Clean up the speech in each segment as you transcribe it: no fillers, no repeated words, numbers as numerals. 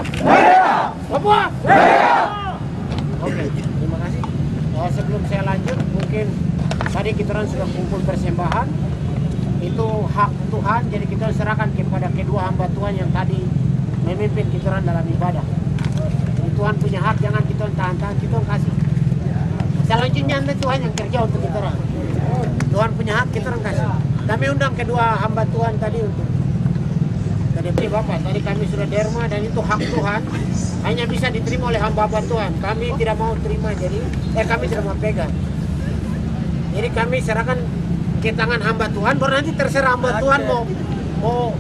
Merdeka! Papua! Merdeka! Oke, terima kasih. Sebelum saya lanjut, mungkin tadi kita sudah kumpul persembahan. Itu hak Tuhan, jadi kita serahkan kepada kedua hamba Tuhan yang tadi memimpin kita dalam ibadah. Jadi Tuhan punya hak, jangan kita tahan-tahan, kita kasih. Selanjutnya nanti Tuhan yang kerja untuk kita. Tuhan punya hak, kita kasih. Kami undang kedua hamba Tuhan tadi untuk tadi Bapak, tadi kami sudah derma dan itu hak Tuhan, hanya bisa diterima oleh hamba-hamba Tuhan. Kami tidak mau terima, jadi kami tidak mau pegang. Jadi kami serahkan ke tangan hamba Tuhan, baru nanti terserah hamba Tuhan mau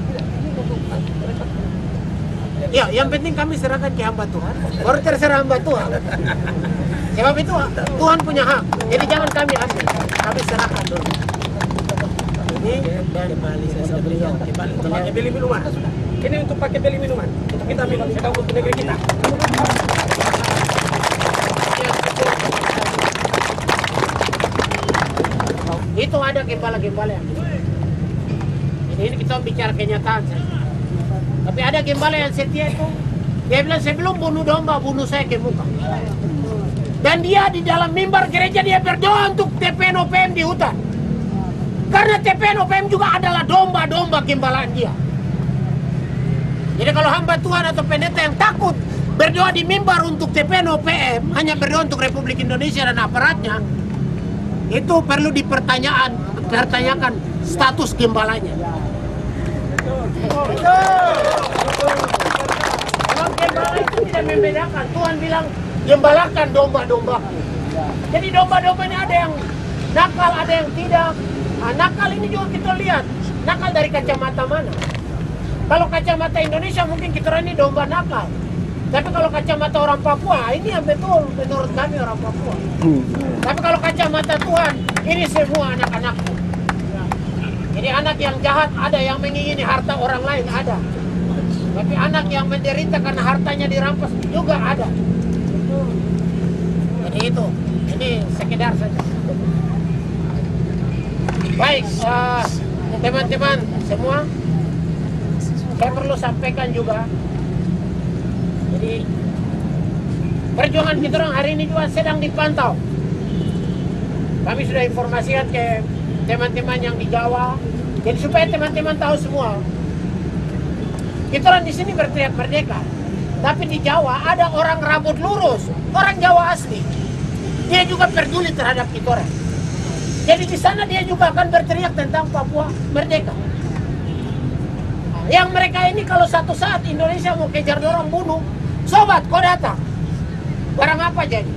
ya, yang penting kami serahkan ke hamba Tuhan, baru terserah hamba Tuhan. Sebab itu Tuhan punya hak, jadi jangan kami ambil, kami serahkan dulu. Ini dan untuk pakai beli minuman. Ini untuk pakai beli minuman, untuk kita minum sedang untuk negeri kita. Itu ada gembala-gembala yang ini kita bicara kenyataan saja. Tapi ada gembala yang setia itu, dia bilang sebelum bunuh domba, bunuh saya ke muka. Dan dia di dalam mimbar gereja dia berdoa untuk TPN OPM di hutan. Karena TPN OPM juga adalah domba-domba gembalaan dia. Jadi kalau hamba Tuhan atau pendeta yang takut berdoa di mimbar untuk TPN OPM, hanya berdoa untuk Republik Indonesia dan aparatnya, itu perlu dipertanyakan status gembalanya. Memang gembala itu tidak membedakan. Tuhan bilang gembalakan domba-dombaku. Jadi domba-domba ini ada yang nakal, ada yang tidak. Nah, nakal ini juga kita lihat. Nakal dari kacamata mana? Kalau kacamata Indonesia mungkin kita ini domba nakal. Tapi kalau kacamata orang Papua, ini yang betul menurut kami orang Papua. Tapi kalau kacamata Tuhan, ini semua anak-anakku. Jadi anak yang jahat ada, yang mengingini harta orang lain ada. Tapi anak yang menderita karena hartanya dirampas juga ada. Jadi itu, ini sekedar saja. Baik, teman-teman semua, saya perlu sampaikan juga. Jadi perjuangan kita orang hari ini juga sedang dipantau. Kami sudah informasikan ke teman-teman yang di Jawa. Jadi supaya teman-teman tahu semua, kita orang di sini berteriak merdeka. Tapi di Jawa ada orang rambut lurus, orang Jawa asli. Dia juga peduli terhadap kita orang. Jadi di sana dia juga akan berteriak tentang Papua merdeka. Yang mereka ini kalau satu saat Indonesia mau kejar dorong bunuh, sobat kau datang. Barang apa jadi?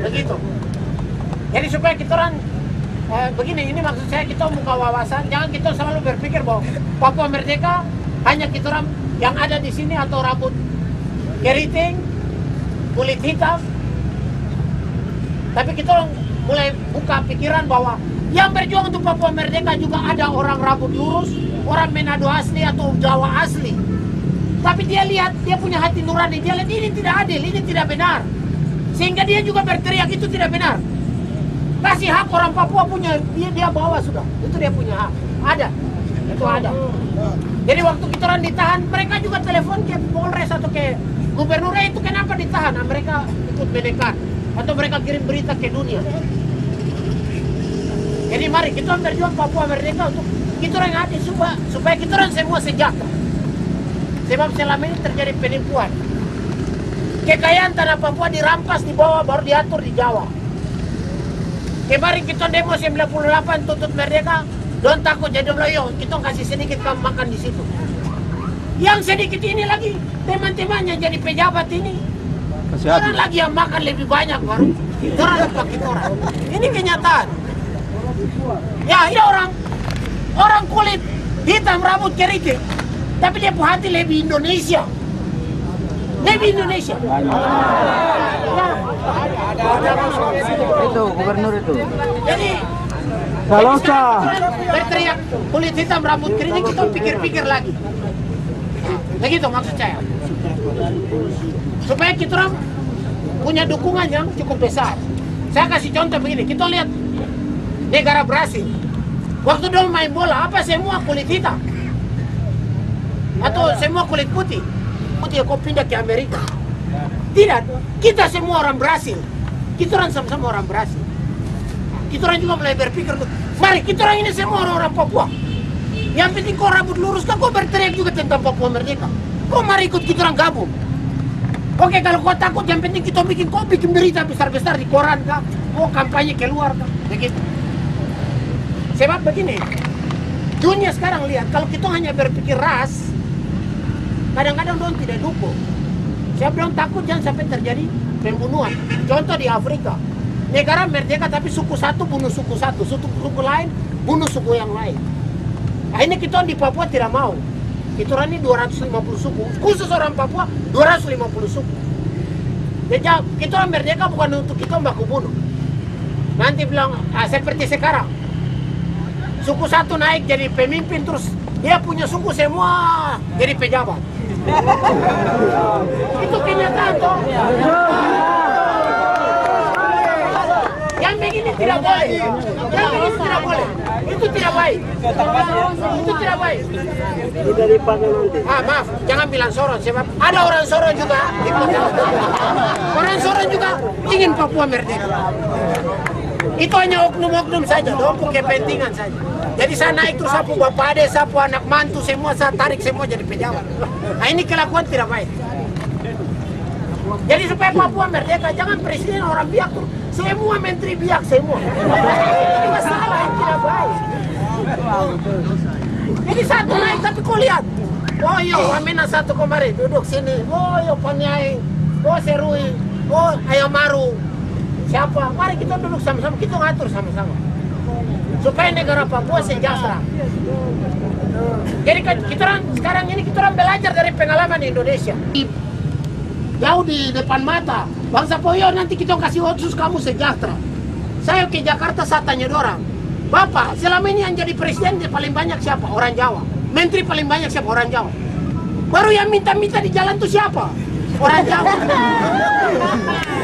Begitu. Jadi supaya kita orang begini, ini maksud saya kita buka wawasan. Jangan kita selalu berpikir bahwa Papua merdeka hanya kita orang yang ada di sini atau rambut keriting, kulit hitam. Tapi kita orang mulai buka pikiran bahwa yang berjuang untuk Papua merdeka juga ada orang rambut lurus, orang Manado asli atau Jawa asli. Tapi dia lihat, dia punya hati nurani, dia lihat ini tidak adil, ini tidak benar. Sehingga dia juga berteriak itu tidak benar. Kasih hak orang Papua punya, dia bawa sudah. Itu dia punya hak. Ada. Itu ada. Jadi waktu kita orang ditahan, mereka juga telepon ke Polres atau ke gubernur, itu kenapa ditahan? Nah, mereka ikut menekan. Atau mereka kirim berita ke dunia. Jadi mari kita berjuang Papua merdeka untuk kita orang adil supaya kita orang semua sejahtera. Sebab selama ini terjadi penipuan. Kekayaan tanah Papua dirampas di bawah baru diatur di Jawa. Kemarin kita demo 98 tuntut merdeka, don't takut jadi meloyo, kita kasih sedikit kamu makan di situ. Yang sedikit ini lagi teman-temannya jadi pejabat ini. Orang lagi yang makan lebih banyak baru. Orang lupa kita orang. Ini kenyataan. Ya, ini orang kulit hitam rambut keriting, tapi dia punya hati lebih Indonesia. Lebih Indonesia. Itu gubernur itu. Jadi kalau berteriak kulit hitam rambut keriting, kita pikir-pikir lagi. Begitu maksud saya. Supaya kita orang punya dukungan yang cukup besar. Saya kasih contoh begini, kita lihat negara Brasil. Waktu dulu main bola, apa semua kulit hitam. Atau semua kulit putih? Putih kau pindah ke Amerika? Tidak, kita semua orang Brasil. Kita orang sama-sama orang Brasil. Kita orang juga mulai berpikir, mari kita orang ini semua orang-orang Papua. Yang penting kau rambut lurus, kau berteriak juga tentang Papua Merdeka. Kau mari ikut kita orang gabung. Oke, kalau kau takut, yang penting kita bikin berita besar-besar di koran kah? Mau kampanye keluar kah? Begitu. Sebab begini, dunia sekarang lihat, kalau kita hanya berpikir ras, kadang-kadang dong tidak dukung. Saya bilang takut jangan sampai terjadi pembunuhan. Contoh di Afrika, negara merdeka tapi suku satu bunuh suku satu, suku lain bunuh suku yang lain. Nah, ini kita di Papua tidak mau. Kita orang ini 250 suku, khusus orang Papua 250 suku. Jadi kita orang merdeka bukan untuk kita baku bunuh. Nanti bilang seperti sekarang, suku satu naik jadi pemimpin terus dia punya suku semua jadi pejabat. Itu kenyataan toh. Yang begini tidak boleh. Yang begini tidak boleh. Itu tidak baik. Itu tidak baik. Maaf, jangan bilang Sorong sebab ada orang Sorong juga di Papua. Orang Sorong juga ingin Papua merdeka. Itu hanya oknum-oknum saja, untuk kepentingan saja. Jadi saya naik terus sapu bapak ade, sapu anak mantu semua saya tarik semua jadi pejabat. Nah ini kelakuan tidak baik. Jadi supaya Papua merdeka jangan presiden orang biak tuh, semua menteri biak semua. Ini masalah yang tidak baik. Jadi satu naik tapi kau lihat, oh yo Wamena satu kemarin duduk sini, oh yo Panyai, oh Serui, oh Ayamaru, siapa? Mari kita duduk sama-sama, kita ngatur sama-sama. Supaya negara Papua sejahtera. Jadi kita sekarang ini kita belajar dari pengalaman Indonesia. Jauh di depan mata, bangsa Poyo nanti kita kasih otsus kamu sejahtera. Saya ke Jakarta saya tanya orang, Bapak selama ini yang jadi presiden paling banyak siapa? Orang Jawa. Menteri paling banyak siapa? Orang Jawa. Baru yang minta-minta di jalan tuh siapa? Orang Jawa.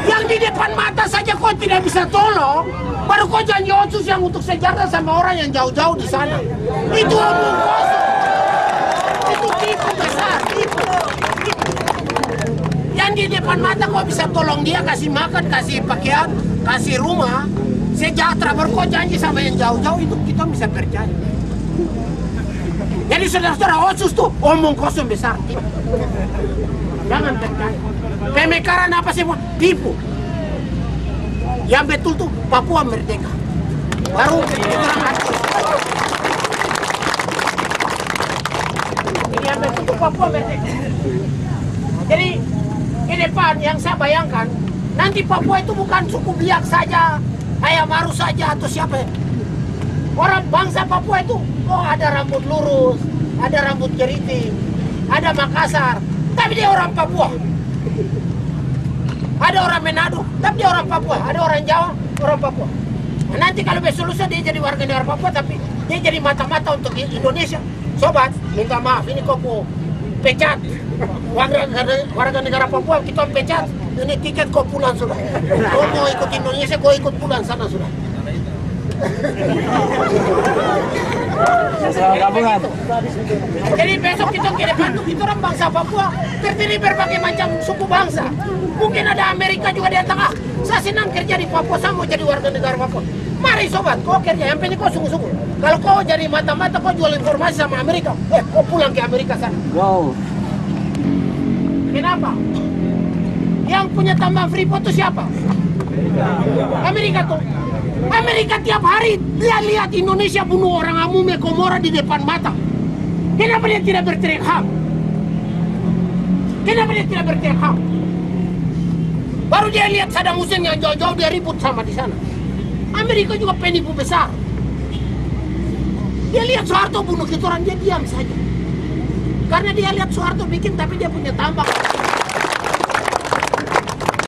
Yang di depan mata saja kau tidak bisa tolong, baru kau janji otsus yang untuk sejarah sama orang yang jauh-jauh di sana. Itu omong kosong. Itu tipu besar, tipu. Yang di depan mata kau bisa tolong dia, kasih makan, kasih pakaian, kasih rumah, sejahtera. Baru kau janji sama yang jauh-jauh itu kita bisa percaya. Jadi saudara-saudara, otsus tuh omong kosong besar, tipu. Jangan percaya. Pemekaran apa semua tipu. Yang betul tuh Papua merdeka. Baru orang atur. Ini yang betul tuh Papua merdeka. Jadi ke depan yang saya bayangkan nanti Papua itu bukan suku biak saja, Ayamaru saja atau siapa. Orang bangsa Papua itu ada rambut lurus, ada rambut keriting, ada Makassar, tapi dia orang Papua. Ada orang Manado, tapi dia orang Papua. Ada orang Jawa, orang Papua. Nah, nanti kalau besok lusa dia jadi warga negara Papua, tapi dia jadi mata-mata untuk Indonesia. Sobat, minta maaf, ini kok pecat. Warga negara Papua, kita pecat. Ini tiket kau pulang sudah. Kau mau ikut Indonesia, kau ikut pulang sana sudah. Jadi besok kita ke depan tuh kita orang bangsa Papua terdiri berbagai macam suku bangsa. Mungkin ada Amerika juga di tengah. Saya senang kerja di Papua, saya mau jadi warga negara Papua. Mari sobat, kau kerja, yang penting kau sungguh-sungguh. Kalau kau jadi mata-mata, kau jual informasi sama Amerika, kau pulang ke Amerika sana. Wow. Kenapa? Yang punya tambang Freeport itu siapa? Amerika tuh. Amerika tiap hari dia lihat Indonesia bunuh orang Amume Komora di depan mata. Kenapa dia tidak berteriak HAM? Kenapa dia tidak berteriak HAM? Baru dia lihat Saddam Hussein yang jauh-jauh dia ribut sama di sana. Amerika juga penipu besar. Dia lihat Soeharto bunuh kita orang, dia diam saja. Karena dia lihat Soeharto bikin tapi dia punya tambang.